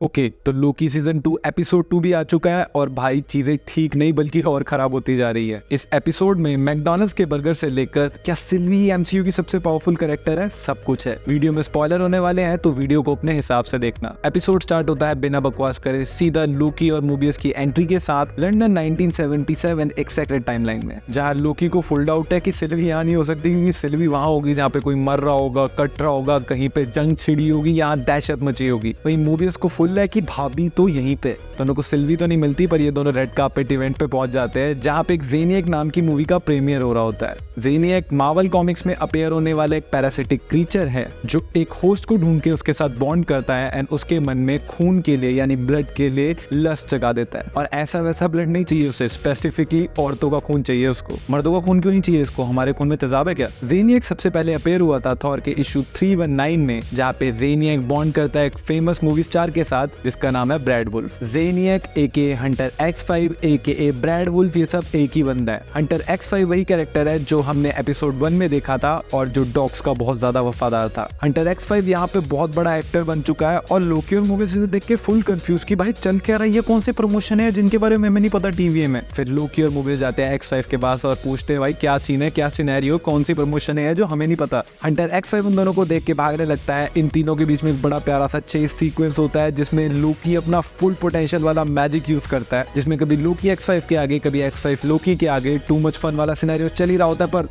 Okay तो Loki season 2 episode 2 भी आ चुका है और भाई चीजें ठीक नहीं बल्कि और खराब होती जा रही है। इस एपिसोड में मैकडॉनल्ड्स के बर्गर से लेकर क्या सिल्वी एमसीयू की सबसे पावरफुल कैरेक्टर है, सब कुछ है। वीडियो में स्पॉइलर होने वाले हैं तो वीडियो को अपने हिसाब से देखना। एपिसोड स्टार्ट होता है बिना बकवास करे सीधा लोकी और मोबियस की एंट्री के साथ लंदन 1977 एक सेक्रेट टाइमलाइन में, जहां लोकी को फुल डाउट है कि सिल्वी यहाँ नहीं हो सकती क्योंकि सिल्वी वहां होगी जहाँ पे कोई मर रहा होगा, कट रहा होगा, कहीं पे जंग छिड़ी होगी, यहाँ दहशत मची होगी। वही मोबियस को फुल है कि भाभी तो यहीं पे। दोनों को सिल्वी तो नहीं मिलती पर ये दोनों रेड कार्पेट इवेंट पे पहुंच जाते हैं जहां पे एक ज़ेनियक नाम की मूवी का प्रीमियर हो रहा होता है। ज़ेनियक मार्वल कॉमिक्स में अपीयर होने वाला एक पैरासिटिक क्रीचर है जो एक होस्ट को ढूंढ के उसके साथ बॉन्ड करता है एंड उसके मन में खून के लिए यानी ब्लड के लिए लस्ट जगा देता है। और ऐसा वैसा ब्लड नहीं चाहिए उसे, स्पेसिफिकली औरतों का खून चाहिए उसको। मर्दों का खून क्यों नहीं चाहिए इसको? हमारे खून में तेजाब है क्या? ज़ेनियक सबसे पहले अपीयर हुआ था थॉर के इशू 319 में, जहाँ पे ज़ेनियक बॉन्ड करता है एक फेमस मूवी स्टार के साथ जिसका नाम है ब्रैड वुल्फ। ज़ेनियक एके हंटर X5 एके ब्रैड वुल्फ, ये सब एक ही बंदा है। हंटर X5 वही कैरेक्टर है जो हमने एपिसोड 1 में देखा था और जो डॉग्स का बहुत ज्यादा वफादार था। हंटर X5 यहाँ पे बहुत बड़ा एक्टर बन चुका है और लोकी और मूवी से देख के फुल कंफ्यूज कि भाई चल क्या रहा है, ये कौन से प्रमोशन है जिनके बारे में हमें नहीं पता टीवी में। फिर लोकी और मूवी जाते हैं X5 के पास और पूछते हैं भाई क्या सीन है, क्या सिनेरियो, कौन सी प्रमोशन है जो हमें नहीं पता। हंटर X5 उन दोनों को देख के भागने लगता है। इन तीनों के बीच में एक बड़ा प्यारा सा चेस सीक्वेंस होता है जिसमें लोकी अपना फुल पोटेंशियल वाला मैजिक यूज करता है, जिसमें कभी लोकी X5 के आगे, कभी X5 लोकी के आगे टू मच फन वाला सिनेरियो चल ही रहा होता है पर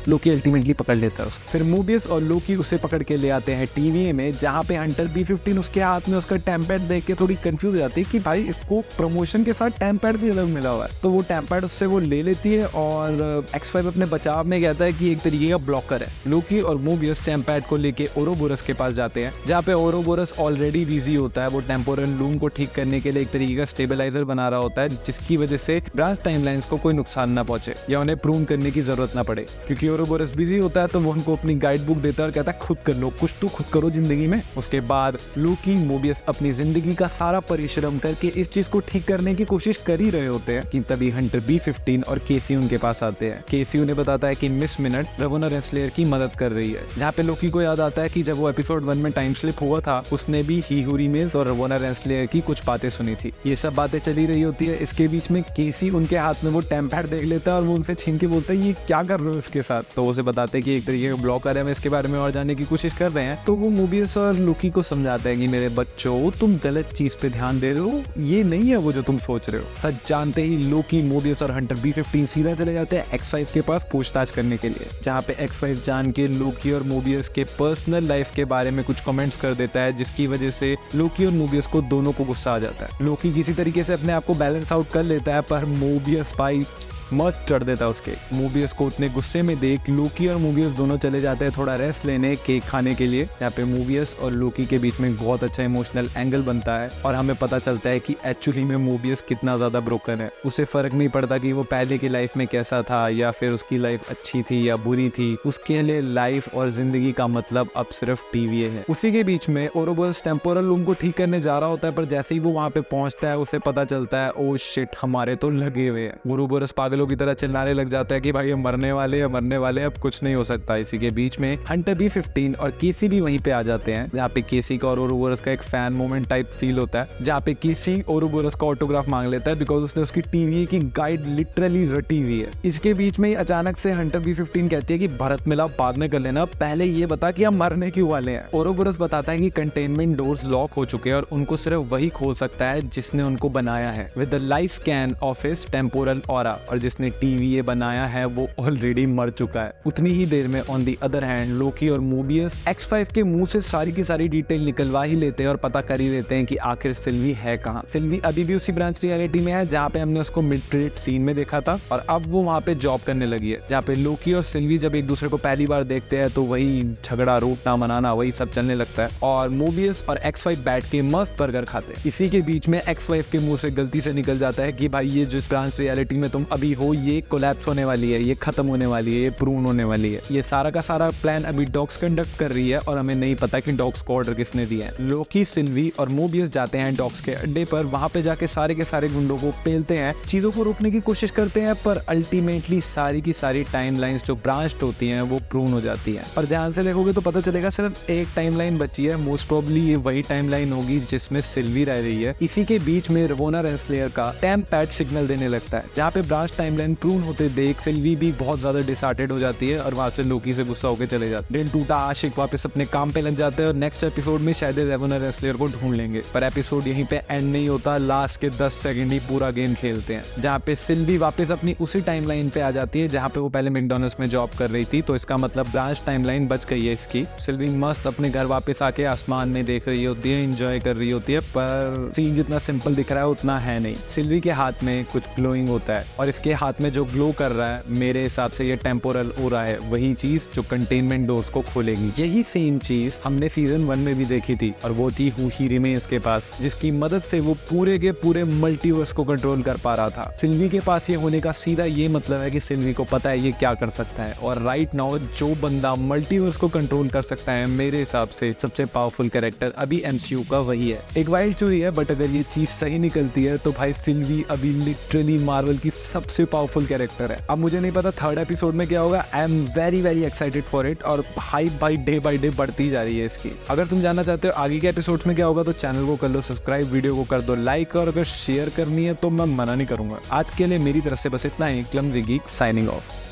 लोकी अल्टीमेटली पकड़ लेता है उसको। फिर मोबियस और लोकी उसे पकड़ के ले आते हैं टीवी में, जहाँ पे हंटर B15 उसके हाथ में उसका टैम्पैड देख के थोड़ी कंफ्यूज हो जाती है कि भाई इसको प्रमोशन के साथ टैम्पैड भी अलग मिला हुआ है। तो वो टैम्पैड उससे वो ले लेती है और X5 अपने बचाव में कहता है कि एक तरीके का ब्लॉकर है। लोकी और मोबियस टैम्पैड को लेके ओरोबोरस के पास जाते हैं, जहाँ पे ओरोबोरस ऑलरेडी बिजी होता है। वो टेम्पोरल लूम को ठीक करने के लिए एक तरीके का स्टेबलाइजर बना रहा होता है जिसकी वजह से ब्रांच टाइमलाइंस को कोई नुकसान ना पहुंचे या उन्हें प्रूव करने की जरूरत ना पड़े। क्योंकि ओरोबोरस बिजी होता है तो वो उनको अपनी गाइड बुक देता है और कहता है खुद कर लो, कुछ तो खुद करो जिंदगी में। उसके बाद लोकी मोबियस अपनी जिंदगी का सारा परिश्रम करके इस चीज को ठीक करने की कोशिश कर ही रहे होते हैं कि तभी हंटर B15 और केसी उनके पास आते हैं। केसी उन्हें बताता है कि मिस मिनट रवोना रेंसलेयर की मदद कर रही है, जहाँ पे लोकी को याद आता है कि जब वो एपिसोड 1 में टाइम स्लिप हुआ था उसने भी ही हू रिमेन्स और रवोना रेंसलेयर की कुछ बातें सुनी थी। ये सब बातें चली रही होती है। इसके बीच में केसी उनके हाथ में वो टैम्पैड देख लेता है और वो उनसे छीन के बोलता है ये क्या कर रहे हो इसके साथ। तो उसे बताते हैं कि एक तरीके का ब्लॉकर है, हम इसके बारे में और जानने की कोशिश कर रहे हैं। तो वो मोबियस और लोकी को समझाता है कि मेरे बच्चों तुम गलत चीज पे ध्यान दे रहे हो, ये नहीं है वो जो तुम सोच रहे हो। सच जानते ही लोकी, मोबियस और हंटर B15 सीधा चले जाते हैं X5 के पास पूछताछ करने के लिए, जहाँ पे X5 जान के लोकी और मोबियस के पर्सनल लाइफ के बारे में कुछ कमेंट्स कर देता है, जिसकी वजह से लोकी और मोबियस को दोनों को गुस्सा आ जाता है। लोकी किसी तरीके से अपने आप को बैलेंस आउट कर लेता है पर मोबियस भाई मत चढ़ देता उसके। मोबियस को उतने गुस्से में देख लोकी और मोबियस दोनों चले जाते हैं थोड़ा रेस्ट लेने, केक खाने के लिए, जहाँ पे मोबियस और लोकी के बीच में बहुत अच्छा इमोशनल एंगल बनता है और हमें पता चलता है कि एक्चुअली में मोबियस कितना ज्यादा ब्रोकन है। उसे फर्क नहीं पड़ता कि वो पहले की लाइफ में कैसा था या फिर उसकी लाइफ अच्छी थी या बुरी थी, उसके लिए लाइफ और जिंदगी का मतलब अब सिर्फ टीवी है। उसी के बीच में ओरोबोरस टेम्पोरल लूम को ठीक करने जा रहा होता है पर जैसे ही वो वहाँ पे पहुंचता है उसे पता चलता है ओ शिट हमारे तो लगे हुए हैं। ओरोबोरस पागलों की तरह चिल्लाने लग जाता है कि भाई हम मरने वाले अब कुछ नहीं हो सकता। इसी के बीच में हंटर B15 और केसी भी वहीं पे आ जाते हैं, जहाँ पे केसी का और ओरोबोरस का एक फैन मोमेंट टाइप फील होता है, जहाँ पे केसी ओरोबोरस का ऑटोग्राफ मांग लेता है बिकॉज उसने उसकी टीवी की गाइड लिटरली रटी हुई है। इसके बीच में अचानक से हंटर B15 कहती है कि भारत मिलाप बाद में कर लेना, पहले ये बता कि हम मरने क्यों वाले हैं। ओरोबोरस बताता है कि कंटेनमेंट डोर्स लॉक हो चुके हैं और उनको सिर्फ वही खोल सकता है जिसने उनको बनाया है with the live scan of his temporal aura, और जिसने टीवी ये बनाया है वो ऑलरेडी मर चुका है। उतनी ही देर में ऑन दी अदर हैंड लोकी और मोबियस X5 के मुंह से सारी की सारी डिटेल निकलवा ही लेते हैं और पता कर ही लेते हैं कि आखिर सिल्वी है कहाँ। सिल्वी अभी भी उसी ब्रांच रियलिटी में है जहाँ पे हमने उसको मिड क्रेडिट सीन में देखा था और अब वो वहाँ पे जॉब करने लगी है, जहाँ पे लोकी और सिल्वी जब एक दूसरे को पहली बार देखते हैं तो वही झगड़ा, रूठना, मनाना, वही सब चलने लगता है और मोबियस और X5 बैठ के मस्त बर्गर खाते हैं। इसी के बीच में X5 के मुंह से गलती से निकल जाता है कि भाई ये जिस ब्रांच रियलिटी में तुम अभी हो ये कोलैप्स होने वाली है, ये खत्म होने वाली है, ये प्रून होने वाली है। ये सारा का सारा प्लान अभी डॉक्स कंडक्ट कर रही है और हमें नहीं पता कि डॉक्स को ऑर्डर किसने दिया है। लोकी, सिल्वी और मोबियस जाते हैं डॉक्स के अड्डे पर। वहां पे जाके सारे के सारे गुंडों को पेलते हैं, चीजों को रोकने की कोशिश करते हैं, पर अल्टीमेटली सारी की सारी टाइमलाइंस जो ब्रांच्ड होती हैं वो प्रून हो जाती हैं। और ध्यान से देखोगे तो पता चलेगा सिर्फ एक टाइमलाइन बची है। मोस्ट प्रोबेबली ये वही टाइमलाइन होगी जिसमें सिल्वी रह रही है। इसी के बीच में रवोना रेंसलेयर का टेम्प पैड सिग्नल देने लगता है, जहाँ पे ब्रांच टाइमलाइन प्रून होते देख सिल्वी भी बहुत ज्यादा डिसहार्टेड हो जाती है और वहां से लोकी से गुस्सा होकर चले जाते हैं। दिल टूटा आशिक वापस अपने काम पे लग जाते हैं और नेक्स्ट एपिसोड में शायद रवोना रेंसलेयर को ढूंढ लेंगे। पर एपिसोड यहीं पे एंड नहीं होता, लास्ट के 10 सेकंड ही पूरा गेम खेलते हैं, जहाँ पे सिल्वी वापस अपनी उसी टाइमलाइन पे आ जाती है जहाँ पे वो पहले मैकडॉनल्ड्स में जॉब कर रही थी। तो इसका मतलब ब्रांच टाइमलाइन बच गई है इसकी। सिल्वी मस्त अपने घर वापस आके आसमान में देख रही होती है, एंजॉय कर रही होती है, पर सीन जितना सिंपल दिख रहा है उतना है नहीं। सिल्वी के हाथ में कुछ ग्लोइंग होता है और इसके हाथ में जो ग्लो कर रहा है मेरे हिसाब से ये टेम्पोरल हो रहा है, वही चीज जो कंटेनमेंट डोर्स को खोलेगी। यही सेम चीज हमने सीजन 1 में भी देखी थी और वो थी हु ही रिमेन्स के पास, जिसकी मदद से वो पूरे के पूरे मल्टीवर्स को कंट्रोल कर पा रहा था। सिल्वी के पास ये होने का सीधा ये मतलब है कि सिल्वी को पता है ये क्या कर सकता है। और राइट नाउ जो बंदा मल्टीवर्स को कंट्रोल कर सकता है मेरे हिसाब से सबसे पावरफुल कैरेक्टर अभी एमसीयू का वही है। एक वाइल्ड थ्योरी है, बट अगर ये चीज सही निकलती है तो भाई सिल्वी अभी लिटरली मार्वल की सबसे पावरफुल कैरेक्टर है। अब मुझे नहीं पता थर्ड एपिसोड में क्या होगा। I am very very excited for it और हाइप बाई डे बढ़ती जा रही है इसकी। अगर तुम जानना चाहते हो आगे के एपिसोड्स में क्या होगा तो चैनल को कर लो सब्सक्राइब, वीडियो को कर दो लाइक, और अगर शेयर करनी है तो मैं मना नहीं करूंगा। आज के लिए मेरी तरफ से बस इतना ही। Clumsy geek signing off.